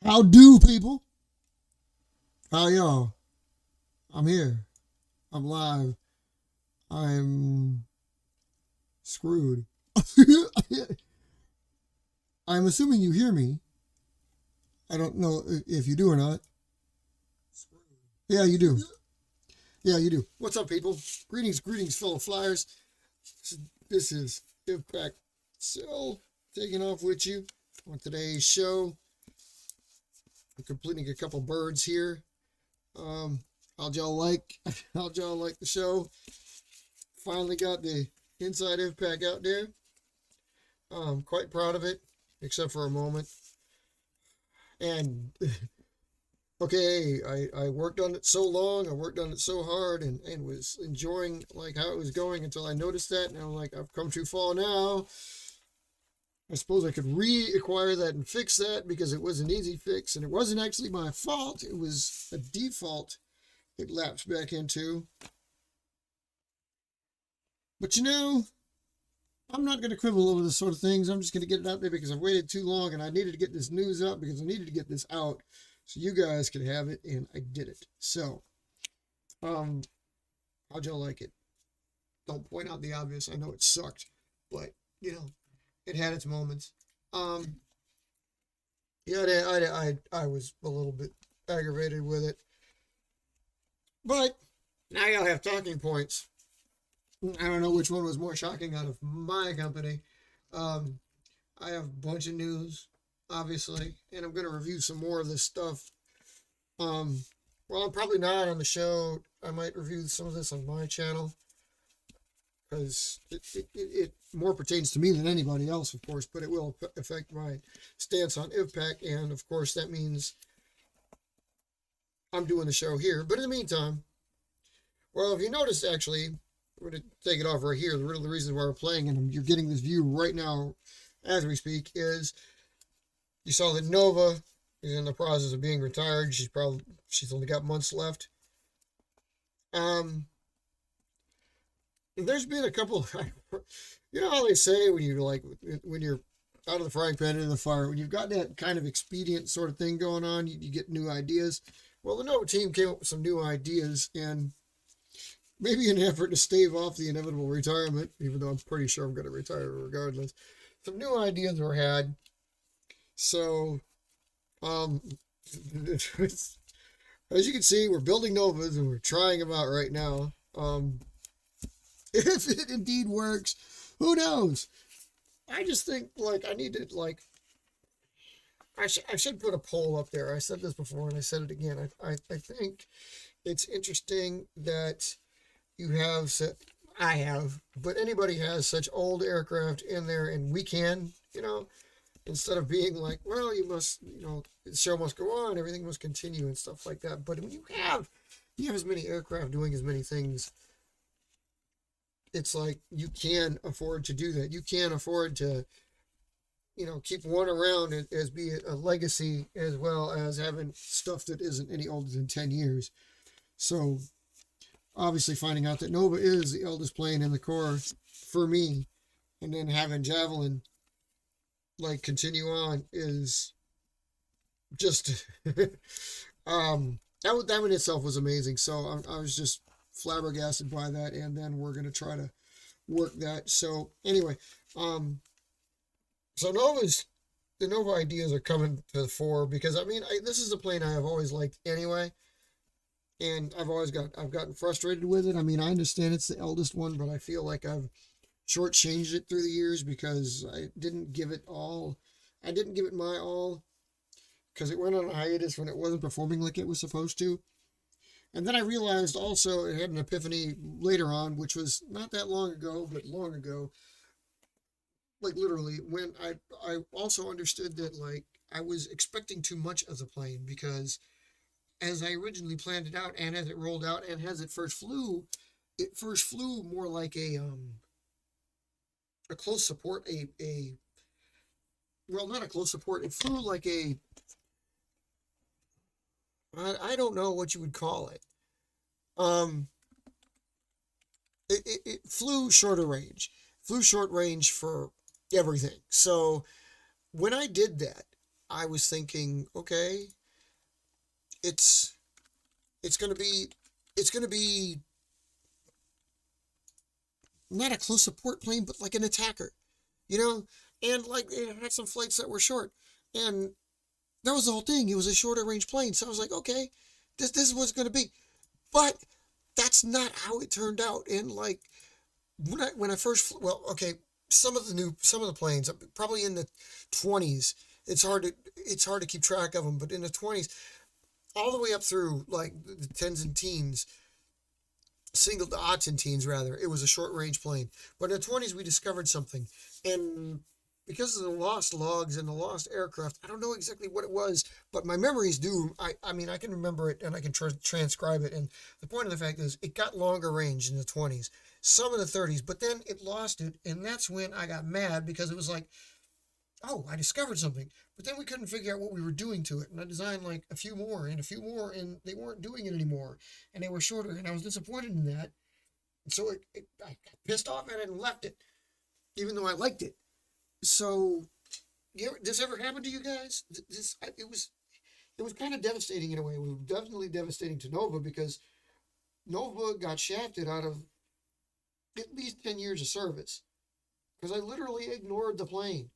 How do people? How y'all? I'm here. I'm live. I'm screwed. I'm assuming you hear me. I don't know if you do or not. Yeah, you do. Yeah, you do. What's up, people? Greetings, fellow flyers. This is IVPAC. So, taking off with you on today's show. I'm completing a couple birds here. How'd y'all like? How'd y'all like the show? Finally got the Inside IVPAC out there. Quite proud of it, except for a moment. And okay, I worked on it so long, I worked on it so hard, and was enjoying like how it was going until I noticed that, and I'm like, I've come too far now. I suppose I could reacquire that and fix that because it was an easy fix, and it wasn't actually my fault. It was a default it lapsed back into. But I'm not going to quibble over this sort of things. I'm just going to get it out there because I've waited too long, and I needed to get this news out because I needed to get this out so you guys could have it, and I did it. So, how'd y'all like it? Don't point out the obvious. I know it sucked, but it had its moments. Yeah, I was a little bit aggravated with it, but now y'all have talking points. I don't know which one was more shocking out of my company. I have a bunch of news, obviously, and I'm going to review some more of this stuff. Well, I'm probably not on the show. I might review some of this on my channel because it more pertains to me than anybody else, of course, but it will affect my stance on IVPAC, and of course that means I'm doing the show here. But in the meantime, well, if you notice, actually, we're going to take it off right here. The reason why we're playing and you're getting this view right now as we speak is you saw that Novae is in the process of being retired. She's only got months left. There's been a couple, how they say when you're out of the frying pan into the fire, when you've got that kind of expedient sort of thing going on, you get new ideas. Well, the Novae team came up with some new ideas, and maybe in an effort to stave off the inevitable retirement, even though I'm pretty sure I'm going to retire regardless, some new ideas were had. So, as you can see, we're building Novas and we're trying them out right now. If it indeed works, who knows? I just think, I need to, I should put a poll up there. I said this before and I said it again. I think it's interesting that I have, but anybody has such old aircraft in there, and we can, instead of being like, well, you must, the show must go on, everything must continue and stuff like that. But when you have as many aircraft doing as many things, it's like you can afford to do that. You can afford to, keep one around as be a legacy as well as having stuff that isn't any older than 10 years. So, obviously finding out that Novae is the eldest plane in the Corps for me, and then having Javelin continue on is just that in itself was amazing. So I was just flabbergasted by that, and then we're going to try to work that. So anyway, so the Novae ideas are coming to the fore because this is a plane I have always liked anyway. And I've gotten frustrated with it. I understand it's the eldest one, but I feel like I've shortchanged it through the years because I didn't give it all. I didn't give it my all because it went on a hiatus when it wasn't performing like it was supposed to. And then I realized also it had an epiphany later on, which was not that long ago, but long ago. Literally, when I also understood that I was expecting too much of the plane because as I originally planned it out and as it rolled out and as it first flew more like a close support, not a close support, it flew like I don't know what you would call it. It flew short range for everything. So when I did that, I was thinking, okay, it's it's gonna be it's gonna be not a close support plane, but like an attacker, you know, and like it had some flights that were short, and that was the whole thing. It was a shorter range plane, so I was like, okay, this is what it's gonna be, but that's not how it turned out. And like when I first well, okay, some of the planes probably in the 20s. It's hard to keep track of them, but in the 20s, all the way up through like the tens and teens, single to odds and teens rather, it was a short range plane. But in the 20s, we discovered something, and because of the lost logs and the lost aircraft, I don't know exactly what it was, but my memories do. I mean, I can remember it and I can transcribe it. And the point of the fact is, it got longer range in the 20s, some in the 30s, but then it lost it, and that's when I got mad because it was like, oh, I discovered something. But then we couldn't figure out what we were doing to it. And I designed like a few more and a few more, and they weren't doing it anymore. And they were shorter, and I was disappointed in that. And so I got pissed off at it and left it, even though I liked it. So, this ever happened to you guys? It was kind of devastating in a way. It was definitely devastating to Nova because Nova got shafted out of at least 10 years of service because I literally ignored the plane.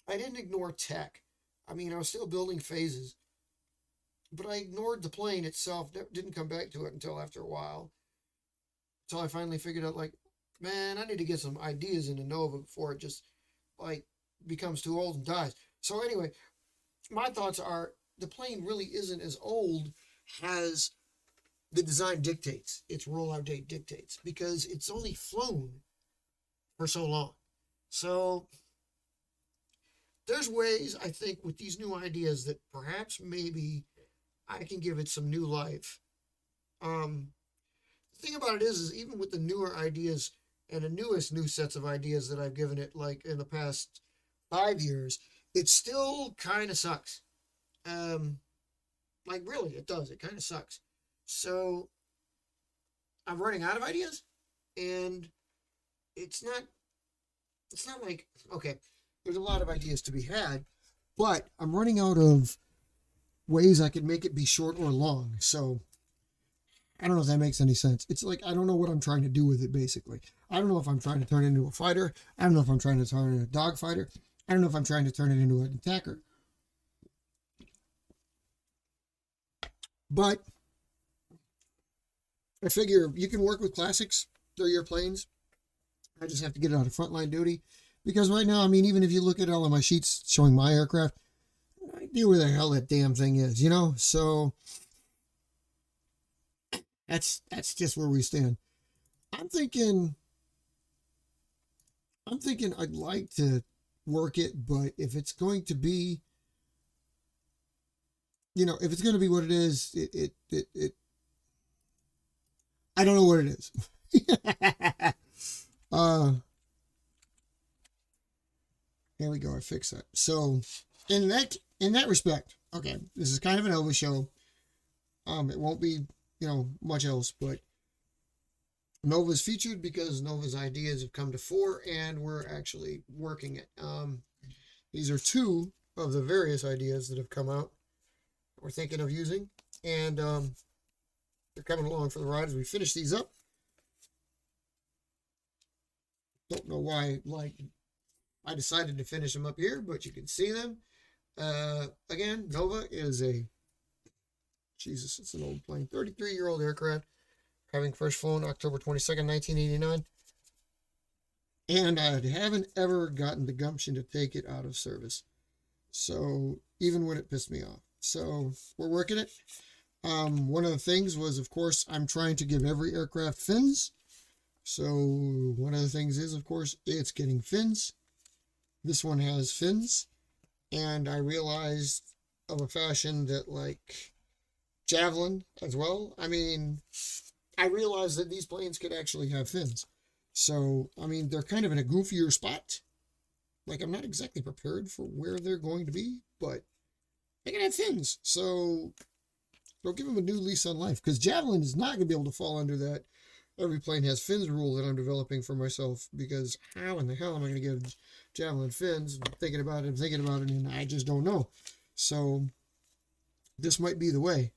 I didn't ignore tech. I mean, I was still building phases, but I ignored the plane itself. Didn't come back to it until after a while. Until I finally figured out, like, man, I need to get some ideas into Nova before it just, like, becomes too old and dies. So anyway, my thoughts are the plane really isn't as old as the design dictates. Its rollout date dictates because it's only flown for so long. So there's ways, I think, with these new ideas that perhaps maybe I can give it some new life. The thing about it is even with the newer ideas and the newest new sets of ideas that I've given it, like in the past 5 years, it still kind of sucks. Um, like really, it does. It kind of sucks. So I'm running out of ideas, and it's not. It's not like okay. There's a lot of ideas to be had, but I'm running out of ways I could make it be short or long. So I don't know if that makes any sense. It's like I don't know what I'm trying to do with it, basically. I don't know if I'm trying to turn it into a fighter. I don't know if I'm trying to turn it into a dog fighter. I don't know if I'm trying to turn it into an attacker. But I figure you can work with classics. They're your planes. I just have to get it out of frontline duty. Because right now, I mean, even if you look at all of my sheets showing my aircraft, I idea where the hell that damn thing is, you know? So that's just where we stand. I'm thinking I'd like to work it, but if it's going to be, if it's going to be what it is, I don't know what it is. uh, There we go. I fixed that. So in that respect, okay, this is kind of an Elvis show. It won't be, much else, but Nova's featured because Nova's ideas have come to fore and we're actually working it. These are two of the various ideas that have come out we're thinking of using, and they're coming along for the ride as we finish these up. Don't know why, I decided to finish them up here, but you can see them. Again, Nova is it's an old plane, 33-year-old aircraft, having first flown October 22nd, 1989. And I haven't ever gotten the gumption to take it out of service. So, even when it pissed me off. So, we're working it. One of the things was, of course, I'm trying to give every aircraft fins. So, one of the things is, of course, it's getting fins. This one has fins. And I realized of a fashion that, Javelin as well. I mean, I realized that these planes could actually have fins. So, I mean, they're kind of in a goofier spot. I'm not exactly prepared for where they're going to be, but they can have fins. So, they'll give them a new lease on life. Because Javelin is not going to be able to fall under that every plane has fins rule that I'm developing for myself, because how in the hell am I going to give Javelin fins? I'm thinking about it, and I just don't know. So this might be the way.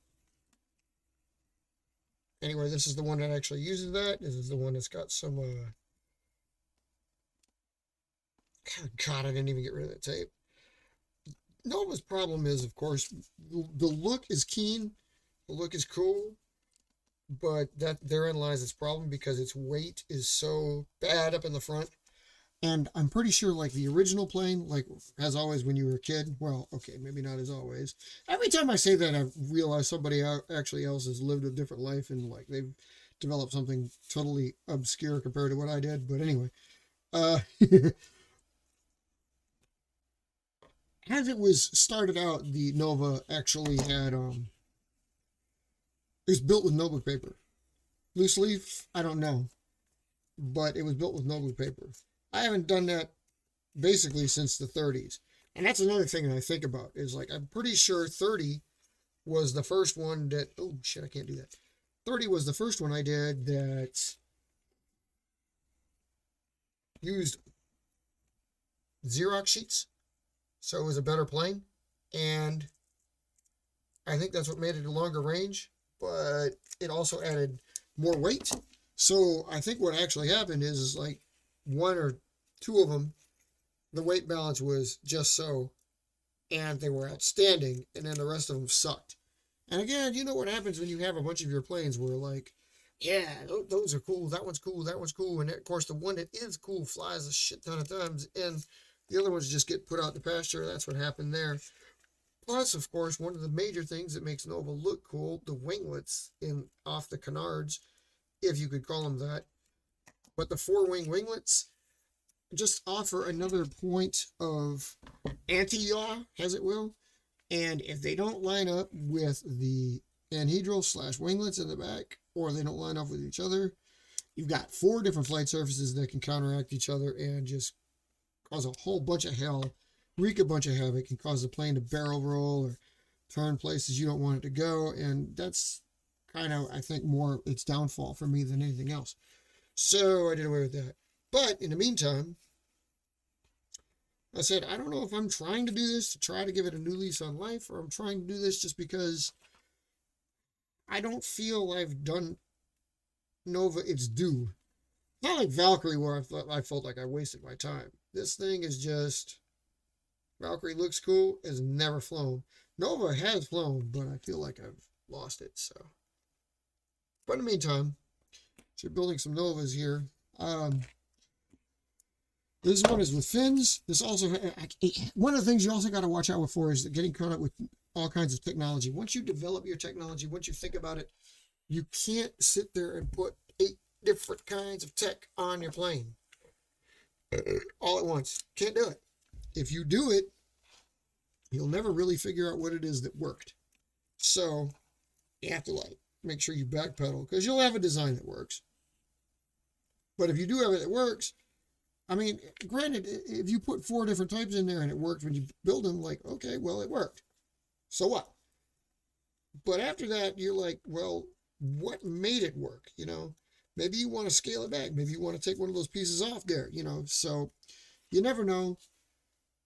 Anyway, this is the one that actually uses that. This is the one that's got some, God, I didn't even get rid of that tape. Nova's problem is, of course, the look is keen, the look is cool, but therein lies its problem, because its weight is so bad up in the front. And I'm pretty sure, like, the original plane, like, as always when you were a kid, well, okay, maybe not as always. Every time I say that, I realize somebody actually else has lived a different life, and, like, they've developed something totally obscure compared to what I did. But anyway, as it was started out, the Nova actually had, it was built with Novae paper. Loose leaf, I don't know, but it was built with Novae paper. I haven't done that basically since the 30s. And that's another thing that I think about, is like, I'm pretty sure 30 was the first one that, oh shit, I can't do that. 30 was the first one I did that used Xerox sheets. So it was a better plane. And I think that's what made it a longer range, but it also added more weight. So I think what actually happened is like, one or two of them, the weight balance was just so, and they were outstanding, and then the rest of them sucked. And again, you know what happens when you have a bunch of your planes where, like, yeah, those are cool, that one's cool, that one's cool, and of course the one that is cool flies a shit ton of times, and the other ones just get put out the pasture. That's what happened there. Plus, of course, one of the major things that makes Nova look cool, the winglets off the canards, if you could call them that. But the four-wing winglets just offer another point of anti-yaw, as it will. And if they don't line up with the anhedral / winglets in the back, or they don't line up with each other, you've got 4 different flight surfaces that can counteract each other and just cause a whole bunch of hell, wreak a bunch of havoc, and cause the plane to barrel roll or turn places you don't want it to go. And that's kind of, I think, more its downfall for me than anything else. So I did away with that. But in the meantime, I said, I don't know if I'm trying to do this to try to give it a new lease on life, or I'm trying to do this just because I don't feel I've done Nova its due. Not like Valkyrie, where I felt like I wasted my time. This thing is just, Valkyrie looks cool, has never flown. Nova has flown, but I feel like I've lost it. So, but in the meantime, so you're building some Novas here. This one is with fins. This also, one of the things you also got to watch out for is getting caught up with all kinds of technology. Once you develop your technology, once you think about it, you can't sit there and put 8 different kinds of tech on your plane all at once. Can't do it. If you do it, you'll never really figure out what it is that worked. So you have to like make sure you backpedal, because you'll have a design that works. But if you do have it that works, I mean, granted, if you put 4 different types in there and it worked when you build them, like, okay, well, it worked. So what? But after that, you're like, well, what made it work? You know, maybe you want to scale it back. Maybe you want to take one of those pieces off there, you know. So you never know.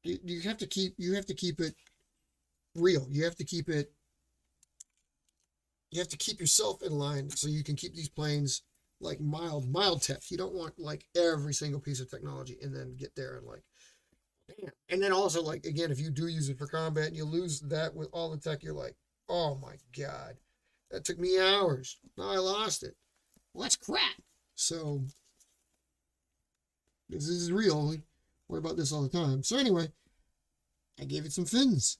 You have to keep it real. You have to keep yourself in line so you can keep these planes like mild tech. You don't want like every single piece of technology and then get there and like, damn. And then also, like, again, if you do use it for combat and you lose that with all the tech, you're like, oh my God, that took me hours. Now I lost it. Well, that's crap. So this is real. We worry about this all the time. So anyway, I gave it some fins.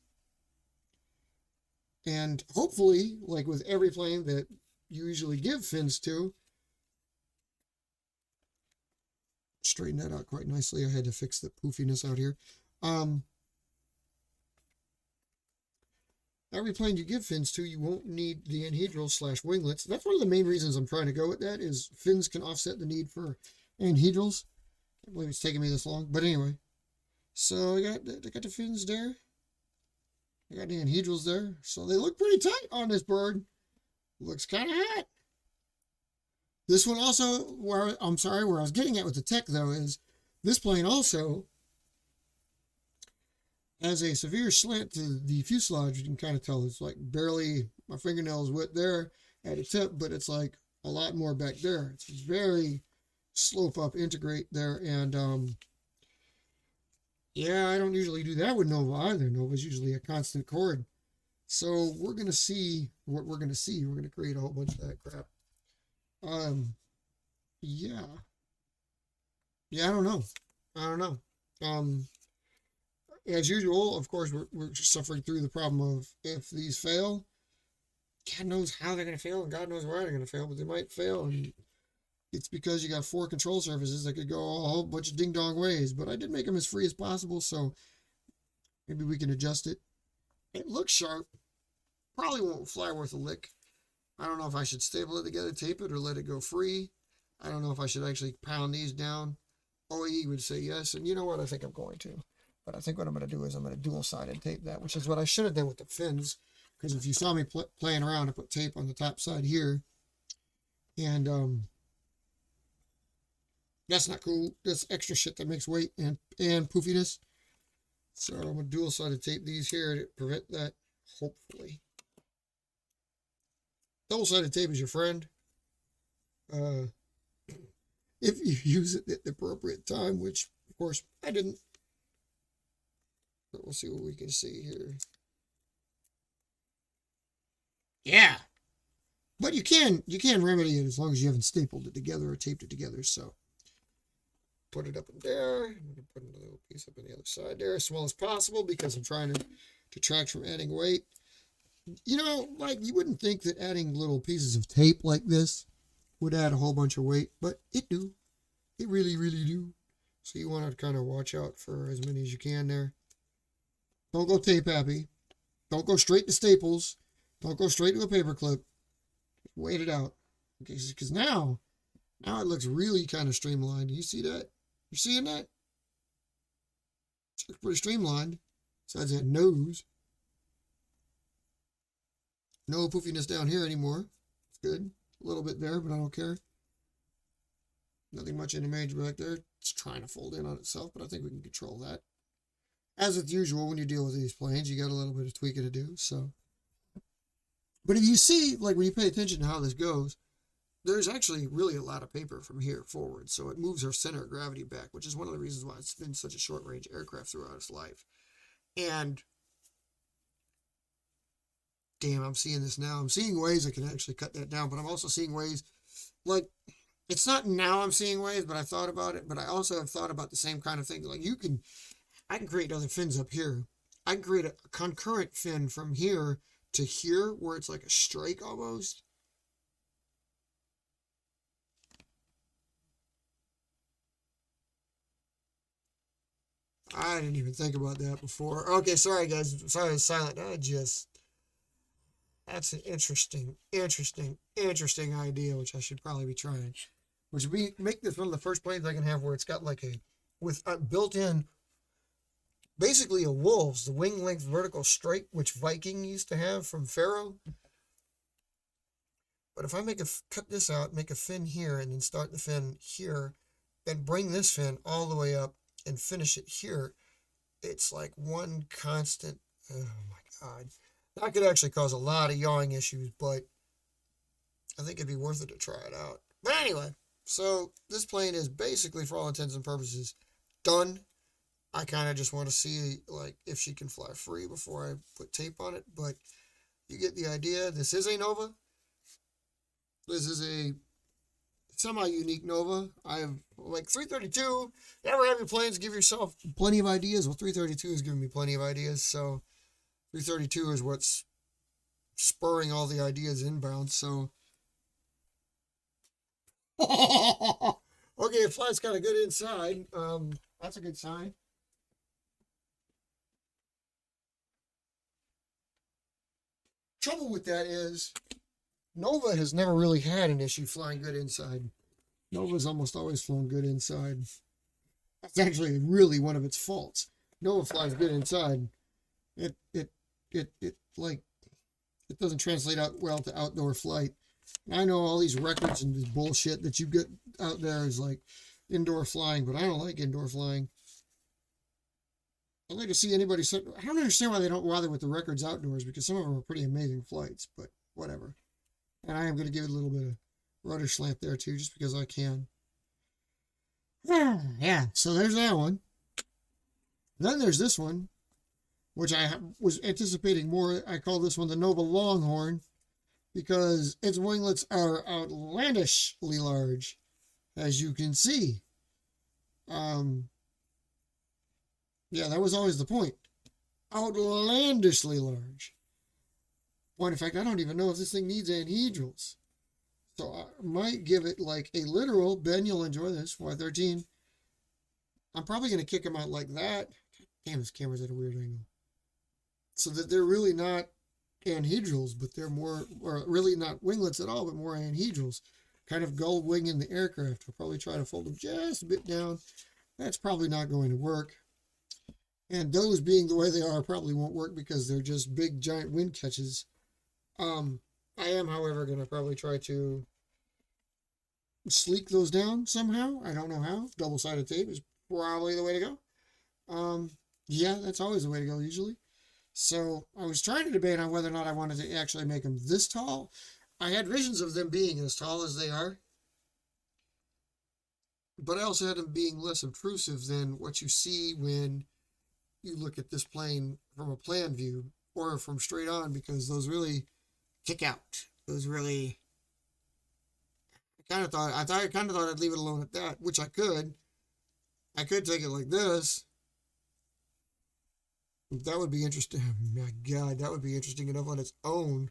And hopefully, like with every plane that you usually give fins to, straighten that out quite nicely. I had to fix the poofiness out here. Every plane you give fins to, you won't need the anhedral / winglets. That's one of the main reasons I'm trying to go with that, is fins can offset the need for anhedrals. Can't believe it's taking me this long. But anyway, so I got the fins there. I got the anhedrals there. So they look pretty tight on this bird. Looks kind of hot. This one also, where I'm sorry, where I was getting at with the tech though is this plane also has a severe slant to the fuselage. You can kind of tell it's like barely my fingernails width there at a tip, but it's like a lot more back there. It's very slope up integrate there, and yeah, I don't usually do that with Nova either. Nova's usually a constant chord. So we're gonna see what we're gonna see. We're gonna create a whole bunch of that crap. Um, yeah, yeah, I don't know. I don't know. As usual, of course, we're suffering through the problem of if these fail, God knows how they're gonna fail, and God knows why they're gonna fail, but they might fail, and it's because you got 4 control surfaces that could go a whole bunch of ding-dong ways. But I did make them as free as possible, so maybe we can adjust it. It looks sharp. Probably won't fly worth a lick. I don't know if I should staple it together, tape it, or let it go free. I don't know if I should actually pound these down. OEE would say yes, and you know what? I think I'm going to. But I think what I'm going to do is I'm going to dual-sided tape that, which is what I should have done with the fins. Because if you saw me playing around, I put tape on the top side here. And that's not cool. That's extra shit that makes weight and poofiness. So I'm going to dual-sided tape these here to prevent that, hopefully. Double-sided tape is your friend. If you use it at the appropriate time, which, of course, I didn't. But we'll see what we can see here. Yeah. But you can remedy it as long as you haven't stapled it together or taped it together. So put it up in there. I'm going to put another little piece up on the other side there as small as possible because I'm trying to detract from adding weight. You know, like you wouldn't think that adding little pieces of tape like this would add a whole bunch of weight, but it do. It really, really do. So you want to kind of watch out for as many as you can there. Don't go tape happy. Don't go straight to staples. Don't go straight to a paper clip. Wait it out. Okay, because now it looks really kind of streamlined. You see that? You seeing that? It looks pretty streamlined. Besides that nose. No poofiness down here anymore. It's good. A little bit there, but I don't care. Nothing much in the major back there. It's trying to fold in on itself, but I think we can control that. As with usual, when you deal with these planes, you got a little bit of tweaking to do. So, but if you see, like when you pay attention to how this goes, there's actually really a lot of paper from here forward. So it moves our center of gravity back, which is one of the reasons why it's been such a short-range aircraft throughout its life. And damn, I'm seeing this now. I'm seeing ways I can actually cut that down, but I'm also seeing ways, like, it's not now I'm seeing ways, but I thought about it, but I also have thought about the same kind of thing. Like, I can create other fins up here. I can create a concurrent fin from here to here, where it's like a strike almost. I didn't even think about that before. Okay, sorry guys. Sorry I was silent. That's an interesting idea, which I should probably be trying. Which would be make this one of the first planes I can have where it's got like with built-in, basically a wolves, the wing length vertical strike, which Viking used to have from Pharaoh. But if I cut this out, make a fin here, and then start the fin here, and bring this fin all the way up and finish it here, it's like one constant. Oh my God. That could actually cause a lot of yawing issues, but I think it'd be worth it to try it out. But anyway, so this plane is basically, for all intents and purposes, done. I kind of just want to see like if she can fly free before I put tape on it, but you get the idea. This is a Nova. This is a semi-unique Nova. I have like 332. Ever have your planes give yourself plenty of ideas? Well, 332 is giving me plenty of ideas, so 332 is what's spurring all the ideas inbound, so. Okay, it flies kind of good inside. That's a good sign. Trouble with that is Nova has never really had an issue flying good inside. Nova's almost always flown good inside. That's actually really one of its faults. Nova flies good inside. It doesn't translate out well to outdoor flight. I know all these records and this bullshit that you get out there is like indoor flying, but I don't like indoor flying. I'd like to see anybody. I don't understand why they don't bother with the records outdoors, because some of them are pretty amazing flights, but whatever. And I am going to give it a little bit of rudder slant there too, just because I can. Yeah, so there's that one. Then there's this one, which I was anticipating more. I call this one the Novae Longhorn, because its winglets are outlandishly large, as you can see. Yeah, that was always the point. Outlandishly large. Point of fact, I don't even know if this thing needs anhedrals. So I might give it like a literal, Ben, you'll enjoy this, Y13. I'm probably going to kick them out like that. Damn, this camera's at a weird angle. So that they're really not anhedrals, but they're more, or really not winglets at all, but more anhedrals. Kind of gull wing in the aircraft. I'll probably try to fold them just a bit down. That's probably not going to work. And those being the way they are probably won't work because they're just big, giant wind catches. I am, however, going to probably try to sleek those down somehow. I don't know how. Double-sided tape is probably the way to go. Yeah, that's always the way to go, usually. So I was trying to debate on whether or not I wanted to actually make them this tall. I had visions of them being as tall as they are. But I also had them being less obtrusive than what you see when you look at this plane from a plan view or from straight on, because those really kick out. Those really, I kind of thought I'd leave it alone at that, which I could. I could take it like this. That would be interesting. Oh my God, that would be interesting enough on its own,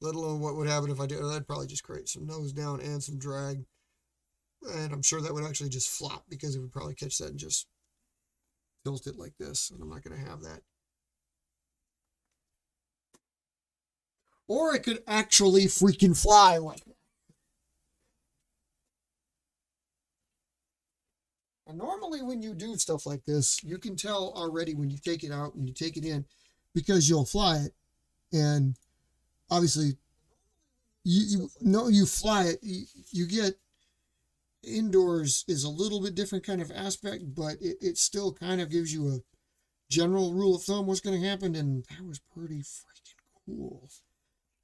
let alone what would happen if I did. That'd probably just create some nose down and some drag. And I'm sure that would actually just flop, because it would probably catch that and just tilt it like this, and I'm not going to have that. Or it could actually freaking fly like that. And normally when you do stuff like this, you can tell already when you take it out and you take it in, because you'll fly it. And obviously, you fly it, you get indoors is a little bit different kind of aspect, but it still kind of gives you a general rule of thumb what's going to happen, and that was pretty freaking cool.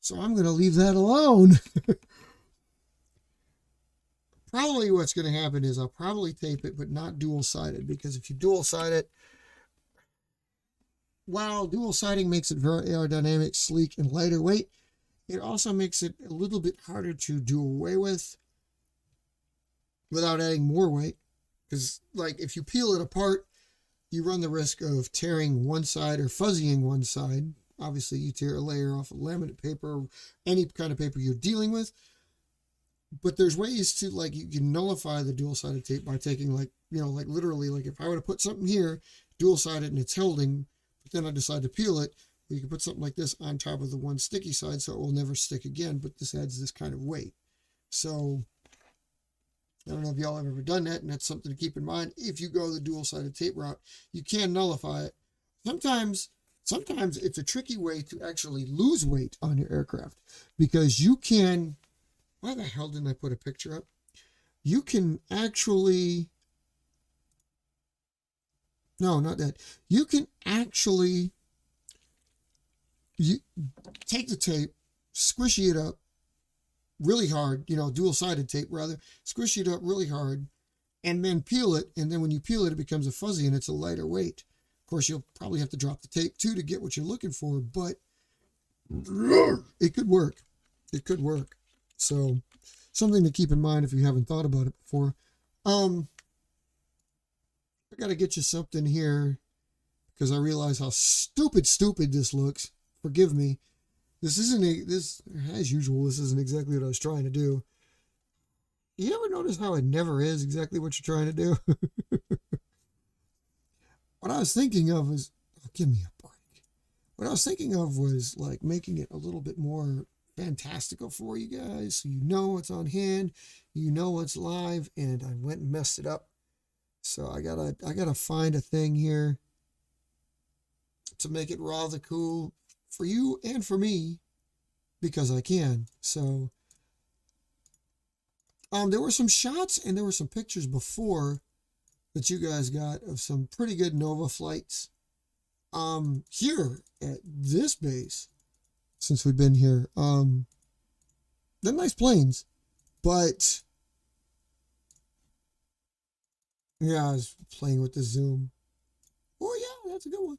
So I'm going to leave that alone. Probably what's going to happen is I'll probably tape it, but not dual-sided, because if you dual-side it, while dual-siding makes it very aerodynamic, sleek, and lighter weight, it also makes it a little bit harder to do away with without adding more weight. Because, like, if you peel it apart, you run the risk of tearing one side or fuzzying one side. Obviously, you tear a layer off of laminate paper, or any kind of paper you're dealing with. But there's ways to, like, you can nullify the dual-sided tape by taking, like, like literally, like if I were to put something here, dual-sided, and it's holding, but then I decide to peel it, you can put something like this on top of the one sticky side so it will never stick again, but this adds this kind of weight. So I don't know if y'all have ever done that, and that's something to keep in mind. If you go the dual-sided tape route, you can nullify it. Sometimes it's a tricky way to actually lose weight on your aircraft, because you can, why the hell didn't I put a picture up? You can actually, no, not that. You can actually take the tape, squishy it up really hard, dual-sided tape rather, squishy it up really hard, and then peel it, and then when you peel it, it becomes a fuzzy and it's a lighter weight. Of course, you'll probably have to drop the tape too to get what you're looking for, but it could work. It could work. So something to keep in mind if you haven't thought about it before. I got to get you something here, because I realize how stupid this looks. Forgive me. This isn't as usual, this isn't exactly what I was trying to do. You ever notice how it never is exactly what you're trying to do? What I was thinking of was, give me a break. What I was thinking of was like making it a little bit more fantastical for you guys, so you know what's on hand, you know what's live, and I went and messed it up. So I gotta find a thing here to make it rather cool for you and for me, because I can. So There were some shots and there were some pictures before that you guys got of some pretty good Nova flights. Here at this base, since we've been here, they're nice planes, but yeah, I was playing with the zoom. Oh yeah, that's a good one.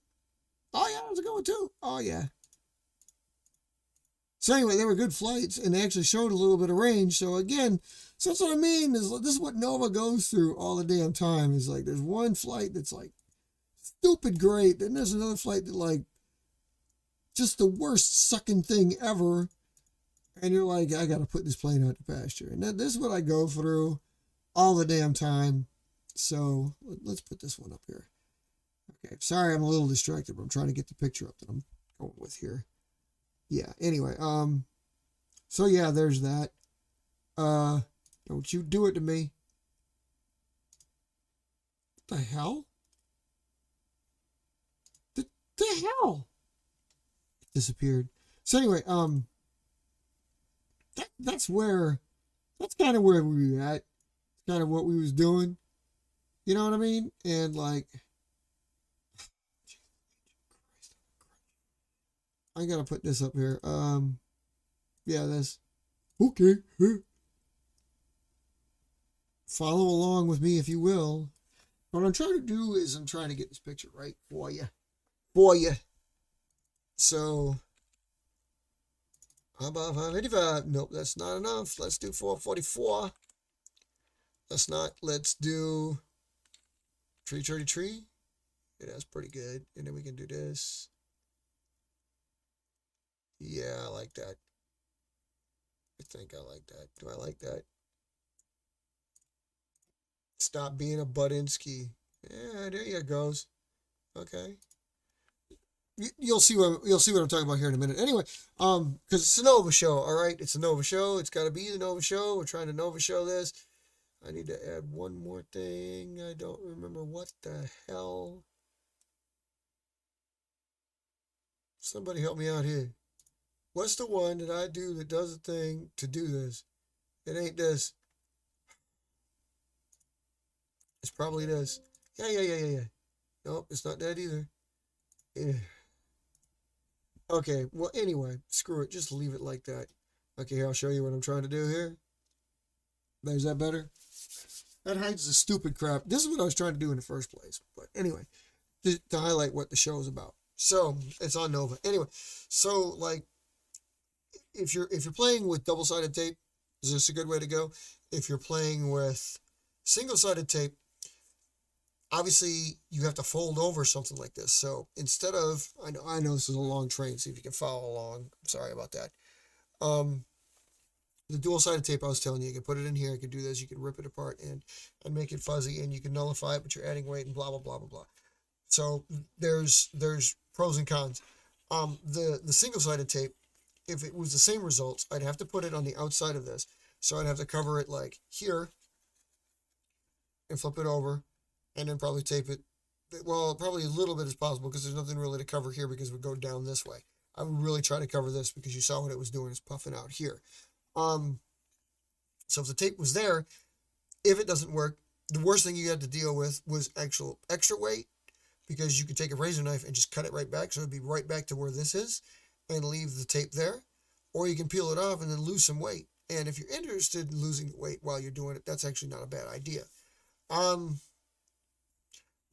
Oh yeah, that's a good one too. Oh yeah. So anyway, they were good flights, and they actually showed a little bit of range. So again, so that's what I mean. Is this is what Nova goes through all the damn time? Is like there's one flight that's like stupid great, then there's another flight that like just the worst sucking thing ever, and you're like, I gotta put this plane out to pasture. And this is what I go through all the damn time. So let's put this one up here. Okay, sorry I'm a little distracted, but I'm trying to get the picture up that I'm going with here. Yeah, anyway, so yeah, there's that. Don't you do it to me. What the hell? The hell? It disappeared. So anyway, that's kind of where we were at. Kind of what we was doing. You know what I mean? And like, I gotta put this up here. Yeah, this. Okay. Follow along with me if you will. What I'm trying to do is I'm trying to get this picture right for you. So, how about 585? Nope, that's not enough. Let's do 444. Let's do tree. Yeah, that's pretty good. And then we can do this. Yeah, I like that. I think I like that. Do I like that? Stop being a Budinsky. Yeah, there you goes. Okay. You'll see what I'm talking about here in a minute. Anyway, because it's a Nova show, all right? It's a Nova show. It's got to be the Nova show. We're trying to Nova show this. I need to add one more thing. I don't remember what the hell. Somebody help me out here. What's the one that I do that does a thing to do this? It ain't this. It's probably this. Yeah. Nope, it's not that either. Yeah. Okay, well, anyway, screw it. Just leave it like that. Okay, here, I'll show you what I'm trying to do here. Is that better? That hides the stupid crap. This is what I was trying to do in the first place. But anyway, to highlight what the show is about. So, it's on Nova. Anyway, so, like, if you're playing with double-sided tape, is this a good way to go? If you're playing with single-sided tape, obviously you have to fold over something like this. So instead of, I know this is a long train, see if you can follow along. I'm sorry about that. The dual-sided tape I was telling you can put it in here. You can do this. You can rip it apart and make it fuzzy, and you can nullify it, but you're adding weight and blah blah blah blah blah. So there's pros and cons. The single-sided tape, if it was the same results, I'd have to put it on the outside of this. So I'd have to cover it like here and flip it over, and then probably tape it, well, probably a little bit as possible because there's nothing really to cover here because it would go down this way. I would really try to cover this because you saw what it was doing. It's puffing out here. So if the tape was there, if it doesn't work, the worst thing you had to deal with was actual extra weight, because you could take a razor knife and just cut it right back. So it'd be right back to where this is and leave the tape there, or you can peel it off and then lose some weight. And if you're interested in losing weight while you're doing it, that's actually not a bad idea.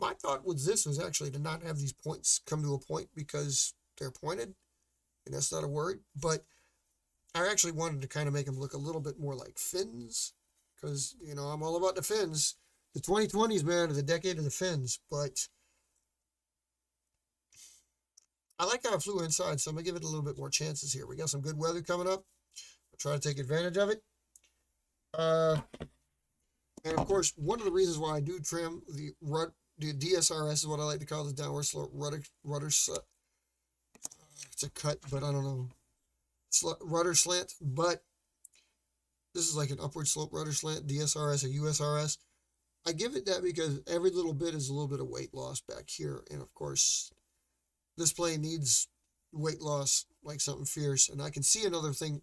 My thought with this was actually to not have these points come to a point because they're pointed, and that's not a word, but I actually wanted to kind of make them look a little bit more like fins, because, you know, I'm all about the fins. The 2020s, man, are the decade of the fins, but I like how I flew inside, so I'm going to give it a little bit more chances here. We got some good weather coming up. I'll try to take advantage of it. And of course, one of the reasons why I do trim the DSRS is what I like to call the downward slope rudder slant. It's a cut, but I don't know. Rudder slant, but this is like an upward slope rudder slant, DSRS or USRS. I give it that because every little bit is a little bit of weight loss back here. And of course, this plane needs weight loss like something fierce. And I can see another thing.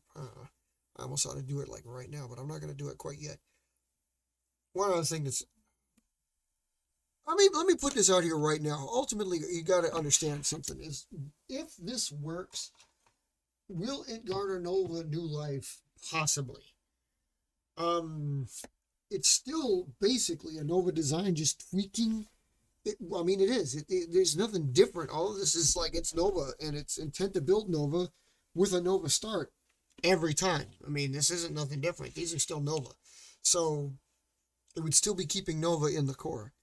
I almost ought to do it like right now, but I'm not going to do it quite yet. One other thing that's, I mean, let me put this out here right now. Ultimately, you got to understand something is if this works, will it garner Nova new life? Possibly. It's still basically a Nova design, just tweaking it. I mean, it is. There's nothing different. All of this is like it's Nova, and it's intent to build Nova with a Nova start every time. I mean, this isn't nothing different. These are still Nova, so it would still be keeping Nova in the core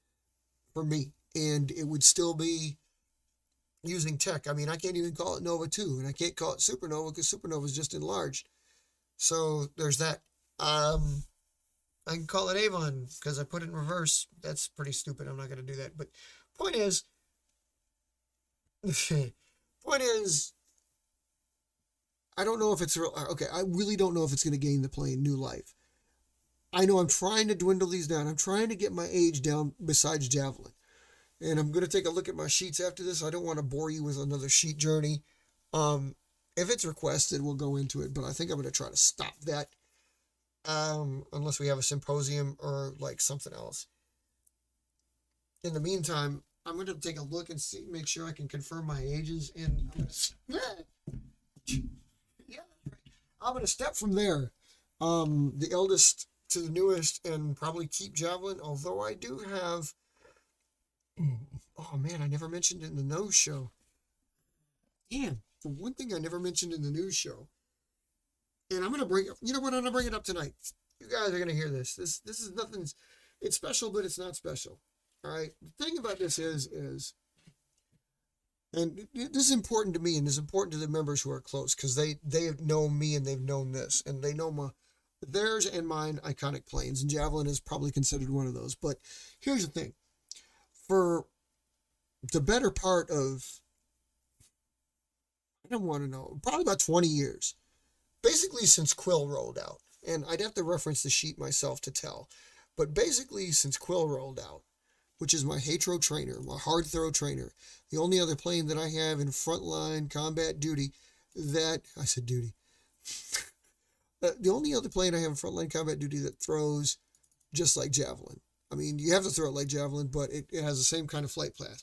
for me, and it would still be using tech. I mean, I can't even call it Nova 2, and I can't call it Supernova because Supernova is just enlarged. So there's that. I can call it Avon because I put it in reverse. That's pretty stupid. I'm not going to do that. But point is, I don't know if it's real. Okay, I really don't know if it's going to gain the plane new life. I know I'm trying to dwindle these down. I'm trying to get my age down besides Javelin. And I'm going to take a look at my sheets after this. I don't want to bore you with another sheet journey. If it's requested, we'll go into it. But I think I'm going to try to stop that. Unless we have a symposium or like something else. In the meantime, I'm going to take a look and see, make sure I can confirm my ages. And I'm going to step from there. The eldest to the newest, and probably keep Javelin, although I do have, oh man, I never mentioned it in the news show. Damn, the one thing I never mentioned in the news show, and I'm going to bring it, you know what, I'm going to bring it up tonight. You guys are going to hear this. This is nothing, it's special, but it's not special. All right, the thing about this is, and this is important to me, and it's important to the members who are close, because they know me, and they've known this, and they know theirs and mine iconic planes, and Javelin is probably considered one of those. But here's the thing. For the better part of, I don't want to know, probably about 20 years, basically since Quill rolled out, and I'd have to reference the sheet myself to tell, but basically since Quill rolled out, which is my Hatro trainer, my hard throw trainer, the only other plane that I have in frontline combat duty that, I said duty, the only other plane I have in frontline combat duty that throws just like Javelin. I mean, you have to throw it like Javelin, but it has the same kind of flight path.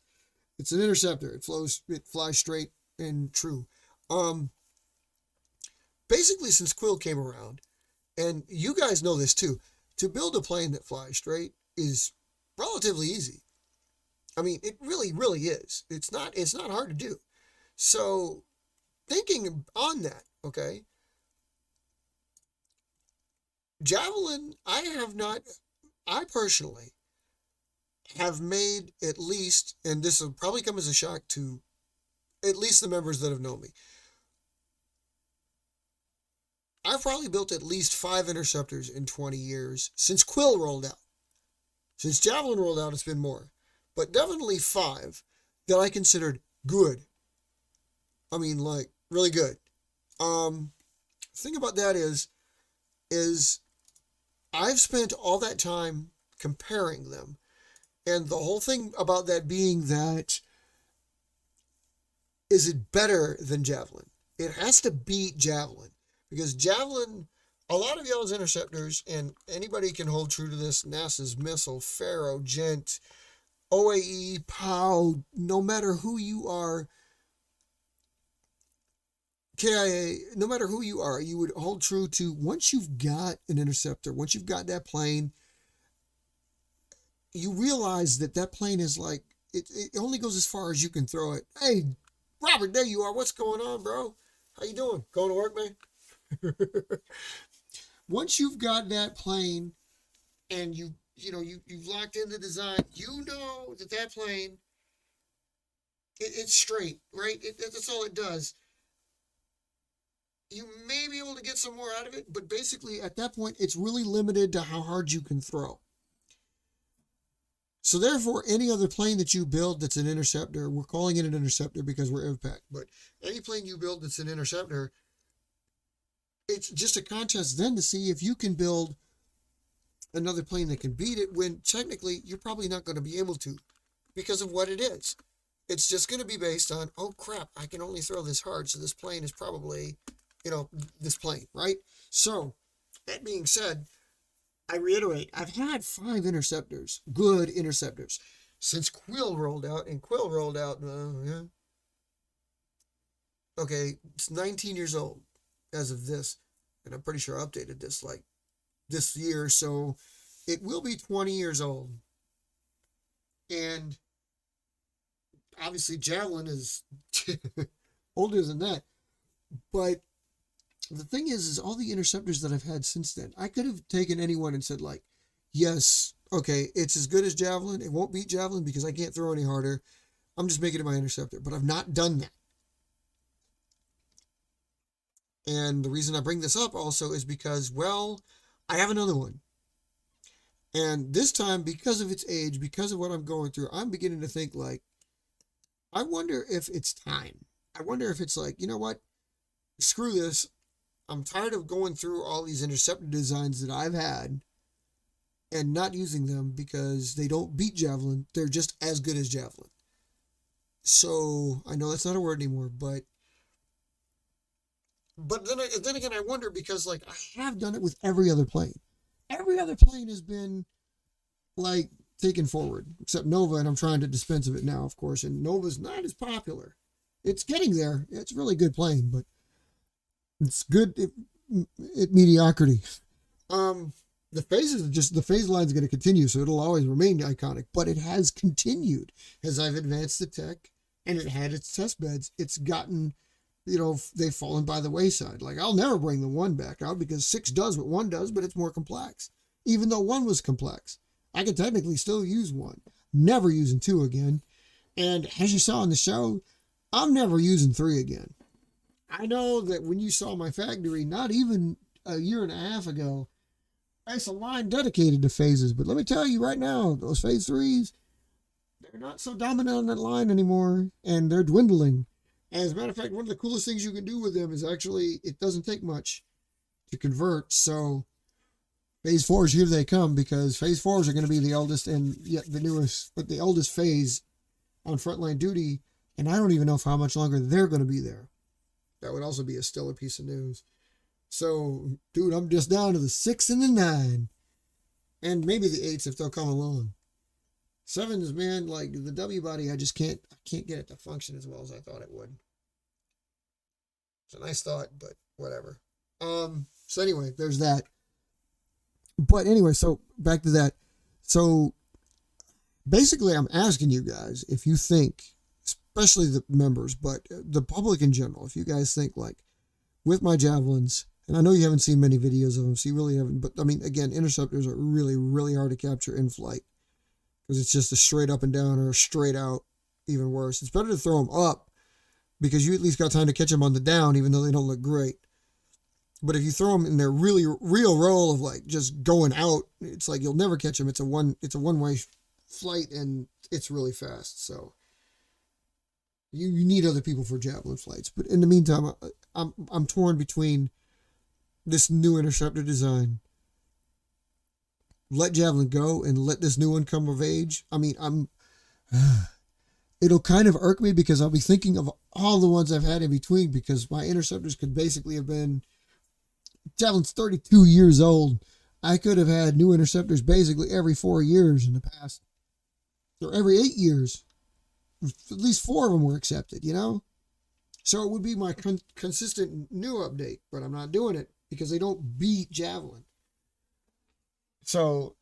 It's an interceptor. It flies straight and true. Basically, since Quill came around, and you guys know this too, to build a plane that flies straight is relatively easy. I mean, it really, really is. It's not hard to do. So, thinking on that, okay, Javelin, I personally have made at least, and this will probably come as a shock to at least the members that have known me, I've probably built at least 5 interceptors in 20 years since Quill rolled out. Since Javelin rolled out, it's been more. But definitely 5 that I considered good. I mean, like, really good. The thing about that is I've spent all that time comparing them. And the whole thing about that being that, is it better than Javelin? It has to beat Javelin. Because Javelin, a lot of y'all's interceptors, and anybody can hold true to this, NASA's Missile, Pharaoh, Gent, OAE, POW, no matter who you are, KIA, no matter who you are, you would hold true to, once you've got an interceptor, once you've got that plane, you realize that plane is like, it only goes as far as you can throw it. Hey, Robert, there you are. What's going on, bro? How you doing? Going to work, man? Once you've got that plane and you've locked in the design, you know that plane, it's straight, right? That's all it does. You may be able to get some more out of it, but basically at that point, it's really limited to how hard you can throw. So therefore, any other plane that you build that's an interceptor, we're calling it an interceptor because we're IVPAC, but any plane you build that's an interceptor, it's just a contest then to see if you can build another plane that can beat it, when technically you're probably not going to be able to because of what it is. It's just going to be based on, oh crap, I can only throw this hard, so this plane is probably this plane, right? So that being said, I reiterate, I've had 5 interceptors, good interceptors, since Quill rolled out, and Quill rolled out, yeah. Okay, it's 19 years old as of this, and I'm pretty sure I updated this like this year, so it will be 20 years old. And obviously Javelin is older than that. But the thing is all the interceptors that I've had since then, I could have taken anyone and said like, yes, okay, it's as good as Javelin. It won't beat Javelin because I can't throw any harder. I'm just making it my interceptor. But I've not done that. And the reason I bring this up also is because, well, I have another one. And this time, because of its age, because of what I'm going through, I'm beginning to think like, I wonder if it's time. I wonder if it's like, you know what? Screw this. I'm tired of going through all these interceptor designs that I've had and not using them because they don't beat Javelin. They're just as good as Javelin. So I know that's not a word anymore, but then again, I wonder because like I have done it with every other plane. Every other plane has been like taken forward, except Nova, and I'm trying to dispense of it now, of course. And Nova's not as popular. It's getting there. It's a really good plane, but it's good at mediocrity. The phases are just the phase line is going to continue, so it'll always remain iconic. But it has continued as I've advanced the tech, and it had its test beds. It's gotten, they've fallen by the wayside. Like I'll never bring the 1 back out because 6 does what 1 does, but it's more complex. Even though 1 was complex, I could technically still use 1. Never using 2 again. And as you saw in the show, I'm never using 3 again. I know that when you saw my factory, not even a year and a half ago, it's a line dedicated to phases. But let me tell you right now, those phase 3s, they're not so dominant on that line anymore, and they're dwindling. As a matter of fact, one of the coolest things you can do with them is actually, it doesn't take much to convert. So phase 4s, here they come, because phase 4s are going to be the eldest and yet the newest, but the eldest phase on frontline duty. And I don't even know for how much longer they're going to be there. That would also be a stellar piece of news. So, dude, I'm just down to the 6 and the 9. And maybe the 8s if they'll come along. 7s, man, like the W body, I can't get it to function as well as I thought it would. It's a nice thought, but whatever. So anyway, there's that. But anyway, so back to that. So basically I'm asking you guys if you think, especially the members, but the public in general, if you guys think like with my Javelins, and I know you haven't seen many videos of them, so you really haven't, but I mean, again, interceptors are really, really hard to capture in flight because it's just a straight up and down or a straight out, even worse. It's better to throw them up because you at least got time to catch them on the down, even though they don't look great. But if you throw them in their really real roll of like just going out, it's like you'll never catch them. It's a one-way flight and it's really fast. So you need other people for Javelin flights. But in the meantime, I'm torn between this new interceptor design. Let Javelin go and let this new one come of age. I mean, it'll kind of irk me because I'll be thinking of all the ones I've had in between because my interceptors could basically have been, Javelin's 32 years old. I could have had new interceptors basically every 4 years in the past, or every 8 years. At least 4 of them were accepted, So it would be my consistent new update, but I'm not doing it because they don't beat Javelin. So,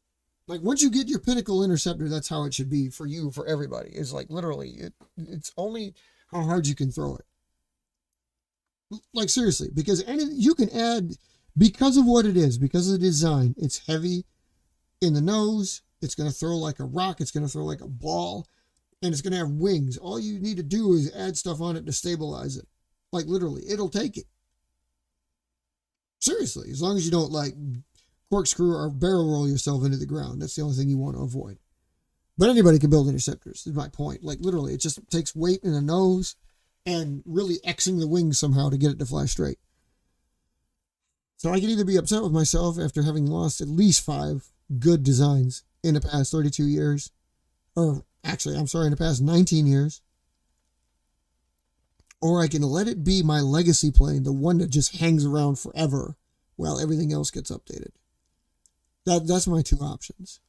like, once you get your pinnacle interceptor, that's how it should be for you, for everybody. It's like, literally, it's only how hard you can throw it. Like, seriously, because you can add, because of what it is, because of the design, it's heavy in the nose, it's going to throw like a rock, it's going to throw like a ball, and it's going to have wings. All you need to do is add stuff on it to stabilize it. Like, literally, it'll take it. Seriously, as long as you don't, like, corkscrew or barrel roll yourself into the ground. That's the only thing you want to avoid. But anybody can build interceptors, is my point. Like, literally, it just takes weight in the nose and really Xing the wings somehow to get it to fly straight. So I can either be upset with myself after having lost at least 5 good designs in the past 32 years, or actually, I'm sorry, in the past 19 years, or I can let it be my legacy plane, the one that just hangs around forever while everything else gets updated. That's my two options.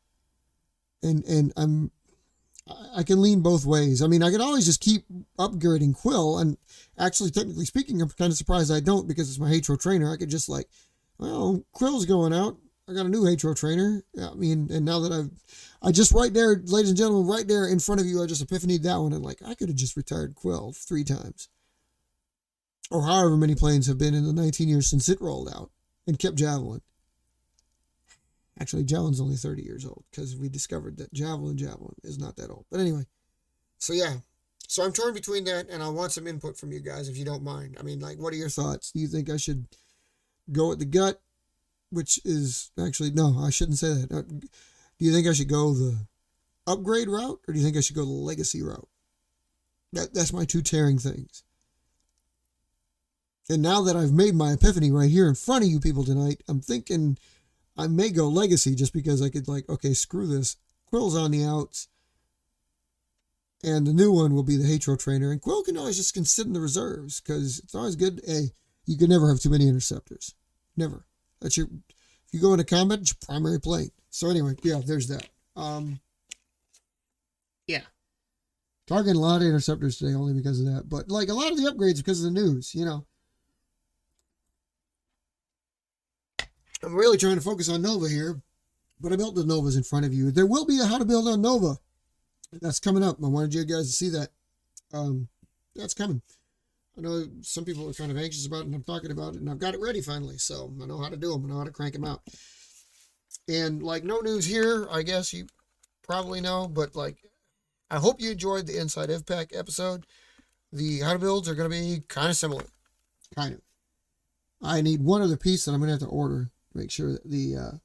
And I can lean both ways. I mean, I could always just keep upgrading Quill, and actually, technically speaking, I'm kind of surprised I don't, because it's my Hatro trainer. I could just like, well, Quill's going out. I got a new Hatro trainer. I mean, and now that I just right there, ladies and gentlemen, right there in front of you, I just epiphanied that one, and like, I could have just retired Quill 3 times. Or however many planes have been in the 19 years since it rolled out, and kept Javelin. Actually, Javelin's only 30 years old, because we discovered that Javelin is not that old. But anyway, so yeah. So I'm torn between that, and I want some input from you guys, if you don't mind. I mean, like, what are your thoughts? Do you think I should go with the gut, which is actually, no, I shouldn't say that. Do you think I should go the upgrade route, or do you think I should go the legacy route? That's my two tearing things. And now that I've made my epiphany right here in front of you people tonight, I'm thinking I may go legacy, just because I could, like, okay, screw this. Quill's on the outs, and the new one will be the Hatro trainer. And Quill can always just sit in the reserves, because it's always good. Hey, you can never have too many interceptors. Never. If you go into combat, it's your primary plane. So anyway, yeah, there's that. Yeah. Targeting a lot of interceptors today only because of that. But like a lot of the upgrades because of the news, you know. I'm really trying to focus on Nova here, but I built the Novas in front of you. There will be a how to build on Nova. That's coming up. I wanted you guys to see that. That's coming. I know some people are kind of anxious about it, and I'm talking about it, and I've got it ready finally. So I know how to do them. I know how to crank them out. And like, no news here, I guess you probably know, but like, I hope you enjoyed the Inside IVPAC episode. The how to builds are going to be kind of similar. Kind of. I need one other piece that I'm going to have to order. Make sure that the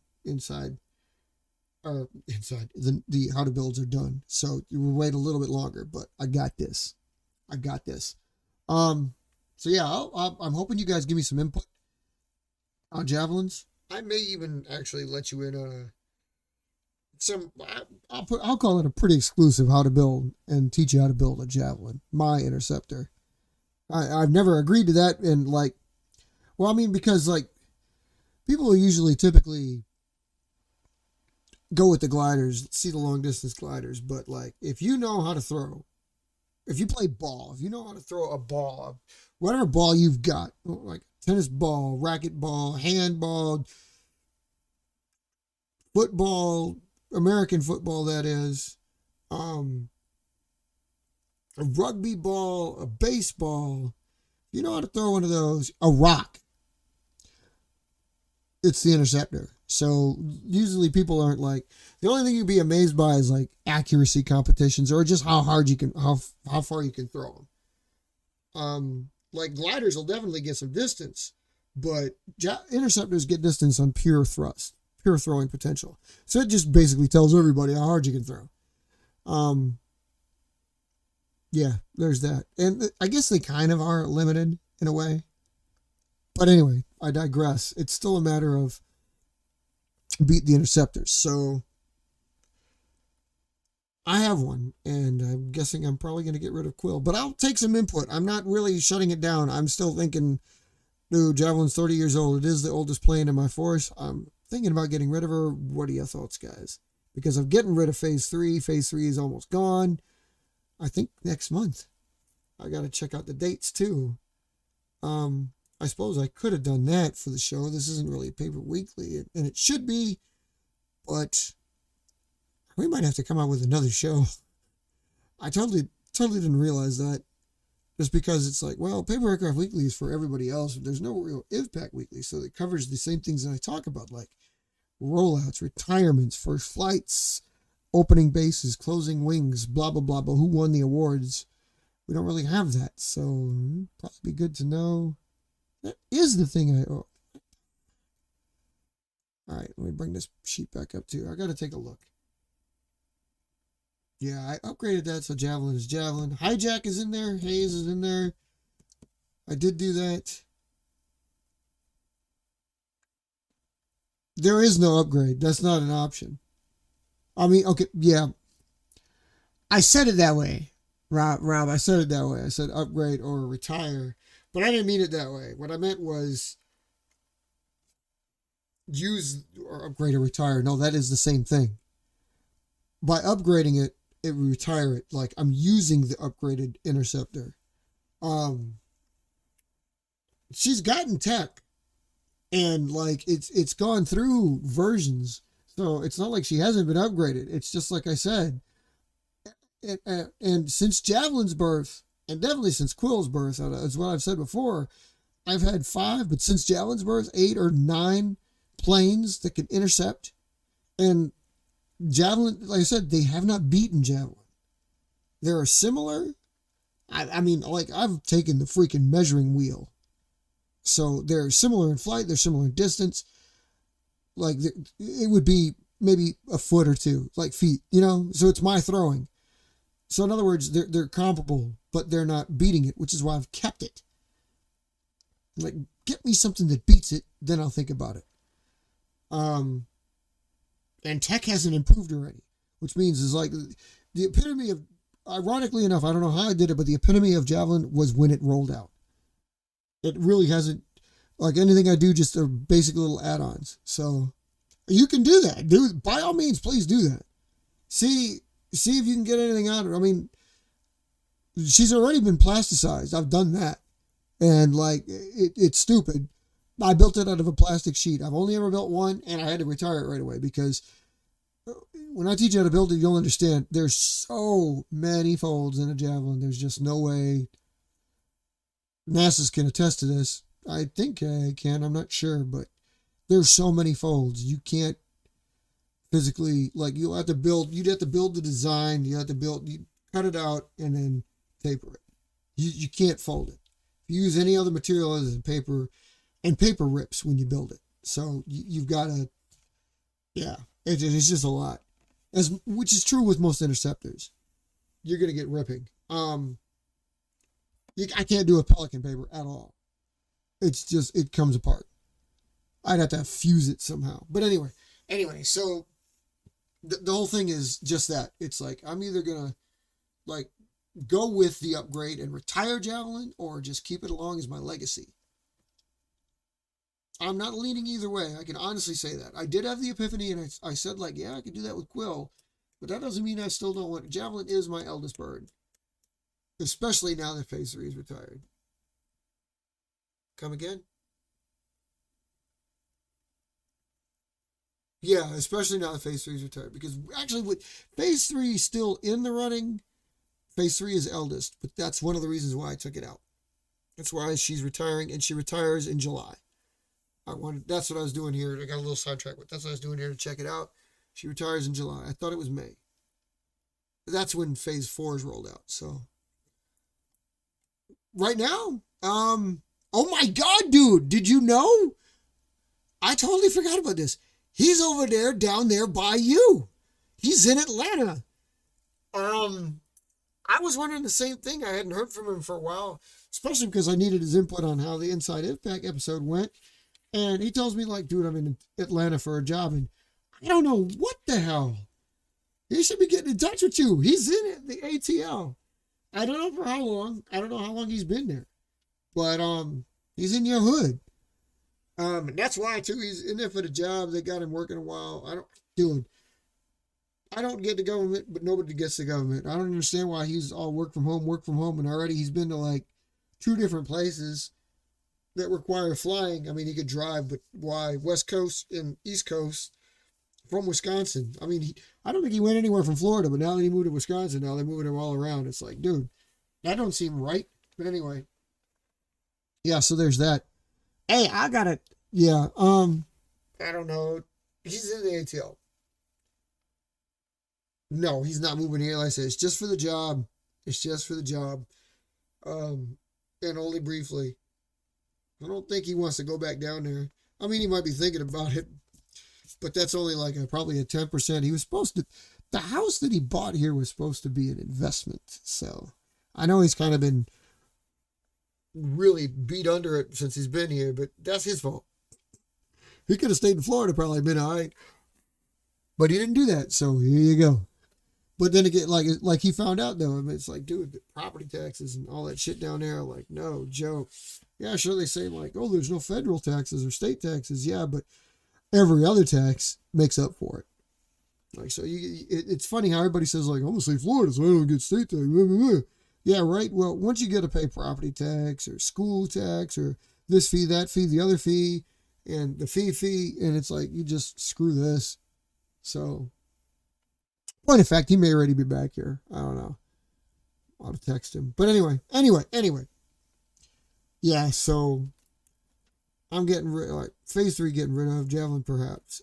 the how to builds are done. So you will wait a little bit longer, but I got this. So yeah, I'm hoping you guys give me some input on Javelins. I may even actually let you in I'll call it a pretty exclusive how to build, and teach you how to build a Javelin, my interceptor. I've never agreed to that, and like, well, I mean, because like, people usually typically go with the gliders, see the long distance gliders, but like, if you know how to throw, if you play ball, if you know how to throw a ball, whatever ball you've got, like tennis ball, racket ball, handball, football, American football, that is, a rugby ball, a baseball, you know how to throw one of those, a rock, it's the interceptor. So usually people aren't like, the only thing you'd be amazed by is like accuracy competitions, or just how hard you can, how far you can throw them. Like gliders will definitely get some distance, but interceptors get distance on pure thrust, pure throwing potential. So it just basically tells everybody how hard you can throw. Yeah, there's that. And I guess they kind of are limited in a way. But anyway, I digress. It's still a matter of beat the interceptors. So I have one, and I'm guessing I'm probably going to get rid of Quill, but I'll take some input. I'm not really shutting it down. I'm still thinking, dude, Javelin's 30 years old. It is the oldest plane in my force. I'm thinking about getting rid of her. What are your thoughts, guys? Because I'm getting rid of phase 3. Phase 3 is almost gone. I think next month. I got to check out the dates too. I suppose I could have done that for the show. This isn't really a paper weekly, and it should be, but we might have to come out with another show. I totally didn't realize that, just because it's like, well, Paper Aircraft Weekly is for everybody else. There's no real IVPAC Weekly, so it covers the same things that I talk about, like rollouts, retirements, first flights, opening bases, closing wings, blah, blah, blah, blah, who won the awards. We don't really have that, so probably be good to know. That is the thing I owe. All right, let me bring this sheet back up too. I got to take a look. Yeah, I upgraded that, so Javelin is Javelin. Hijack is in there. Hayes is in there. I did do that. There is no upgrade. That's not an option. I mean, okay, yeah. I said it that way, Rob, I said it that way. I said upgrade or retire, but I didn't mean it that way. What I meant was use or upgrade or retire. No, that is the same thing. By upgrading it, it would retire it. Like I'm using the upgraded interceptor. Um, she's gotten tech, and like it's gone through versions, so it's not like she hasn't been upgraded. It's just like I said, and since Javelin's birth, and definitely since Quill's birth, as what I've said before, I've had 5, but since Javelin's birth, 8 or 9 planes that can intercept, and Javelin, like I said, they have not beaten Javelin. They're similar. I mean, like I've taken the freaking measuring wheel. So they're similar in flight. They're similar in distance. Like it would be maybe a foot or 2, like feet, so it's my throwing. So in other words, they're comparable, but they're not beating it, which is why I've kept it. Like, get me something that beats it, then I'll think about it. And tech hasn't improved already, which means is like the epitome of, ironically enough, I don't know how I did it, but the epitome of Javelin was when it rolled out. It really hasn't, like anything I do, just are basic little add-ons. So you can do that. By all means, please do that. See if you can get anything out of it. I mean, she's already been plasticized. I've done that. And like, it's stupid. I built it out of a plastic sheet. I've only ever built one, and I had to retire it right away because when I teach you how to build it, you'll understand there's so many folds in a Javelin. There's just no way. NASA's can attest to this. I think I can. I'm not sure, but there's so many folds. You can't physically, like, you'd have to build the design. You cut it out and then taper it. You can't fold it. If you use any other material other than paper, and paper rips when you build it. So you've got to, yeah, it's just a lot. Which is true with most interceptors. You're going to get ripping. I can't do a Pelican paper at all. It's just, it comes apart. I'd have to fuse it somehow. But anyway, so the whole thing is just that. It's like, I'm either going to like go with the upgrade and retire Javelin or just keep it along as my legacy. I'm not leaning either way. I can honestly say that. I did have the epiphany, and I said, like, yeah, I could do that with Quill. But that doesn't mean I still don't want... Javelin is my eldest bird. Especially now that Phase 3 is retired. Come again? Yeah, especially now that Phase 3 is retired. Because actually, with Phase 3 still in the running, Phase 3 is eldest. But that's one of the reasons why I took it out. That's why she's retiring, and she retires in July. That's what I was doing here. I got a little sidetracked, but that's what I was doing here to check it out. She retires in July. I thought it was May. That's when Phase 4 is rolled out. So right now, oh my God, dude, did you know? I totally forgot about this. He's over there, down there by you. He's in Atlanta. I was wondering the same thing. I hadn't heard from him for a while, especially because I needed his input on how the Inside IVPAC episode went. And he tells me, like, dude, I'm in Atlanta for a job, and I don't know what the hell. He should be getting in touch with you. He's in the ATL. I don't know for how long. I don't know how long he's been there. But he's in your hood. And that's why, too, he's in there for the job. They got him working a while. I don't get the government, but nobody gets the government. I don't understand why he's all work from home, and already he's been to, like, 2 different places that require flying. I mean, he could drive, but why? West Coast and East Coast from Wisconsin. I mean, I don't think he went anywhere from Florida, but now that he moved to Wisconsin, now they're moving him all around. It's like, dude, that don't seem right. But anyway, yeah, so there's that. Hey, I got it. Yeah, I don't know. He's in the ATL. No, he's not moving here. Like I said, it's just for the job. It's just for the job. And only briefly. I don't think he wants to go back down there. I mean, he might be thinking about it, but that's only like probably a 10%. He was supposed to, the house that he bought here was supposed to be an investment. So I know he's kind of been really beat under it since he's been here, but that's his fault. He could have stayed in Florida, probably been all right, but he didn't do that. So here you go. But then again, like he found out though. I mean, it's like, dude, the property taxes and all that shit down there, like, no joke. Yeah, sure, they say like, oh, there's no federal taxes or state taxes. Yeah, but every other tax makes up for it. Like, so it's funny how everybody says like, I'm gonna say Florida, so I don't get state tax. Yeah, right. Well, once you get to pay property tax or school tax or this fee, that fee, the other fee, and the fee, and it's like you just screw this. So, point of fact, he may already be back here. I don't know. I'll text him. But anyway. Yeah, so I'm getting rid, like phase 3, getting rid of Javelin, perhaps.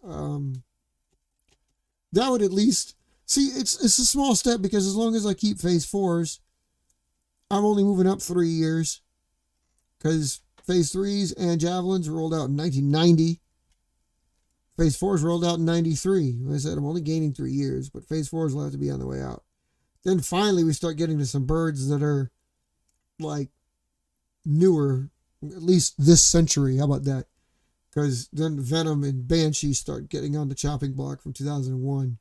That would at least see. It's a small step because as long as I keep phase 4s, I'm only moving up 3 years. Because phase 3s and Javelins rolled out in 1990. Phase 4s rolled out in 93. Like I said, I'm only gaining 3 years, but phase 4s will have to be on the way out. Then finally we start getting to some birds that are like newer, at least this century. How about that? Because then Venom and Banshee start getting on the chopping block from 2001.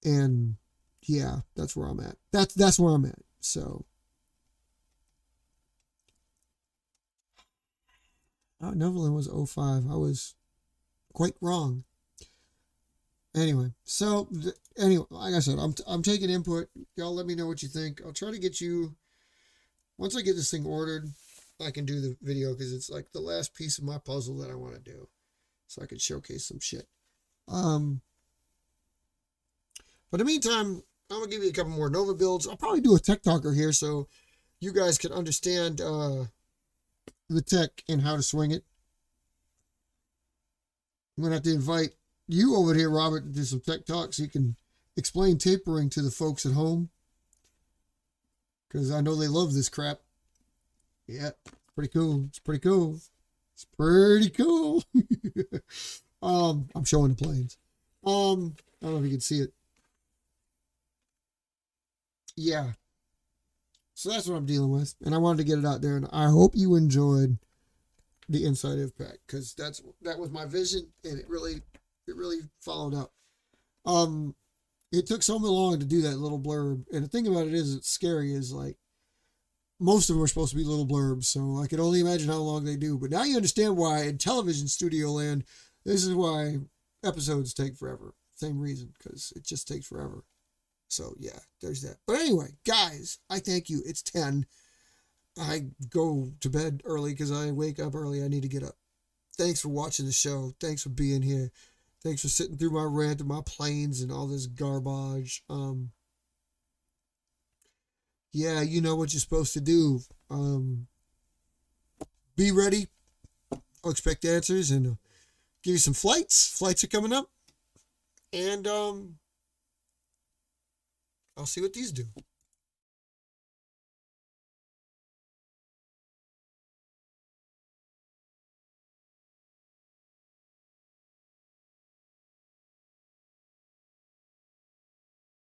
And yeah, that's where I'm at. That's where I'm at. So Novae was 05. I was quite wrong. Anyway, so like I said, I'm taking input. Y'all let me know what you think. I'll try to get you, once I get this thing ordered, I can do the video because it's like the last piece of my puzzle that I want to do, so I can showcase some shit. But in the meantime, I'm gonna give you a couple more Novae builds. I'll probably do a tech talker here so you guys can understand the tech and how to swing it. I'm gonna have to invite you over here, Robert, to do some tech talk so you can explain tapering to the folks at home, because I know they love this crap. Yeah, pretty cool. It's pretty cool. It's pretty cool. I'm showing the planes. I don't know if you can see it. Yeah. So that's what I'm dealing with, and I wanted to get it out there, and I hope you enjoyed the Inside IVPAC, because that was my vision, and it really followed up. It took so long to do that little blurb, and the thing about it is, it's scary, is like most of them are supposed to be little blurbs, so I can only imagine how long they do. But now you understand why in television studio land, this is why episodes take forever. Same reason, because it just takes forever. So yeah, there's that. But anyway, guys, I thank you. It's 10. I go to bed early because I wake up early. I need to get up. Thanks for watching the show. Thanks for being here. Thanks for sitting through my rant and my planes and all this garbage. Yeah, you know what you're supposed to do. Be ready. I'll expect answers and give you some flights. Flights are coming up. And I'll see what these do.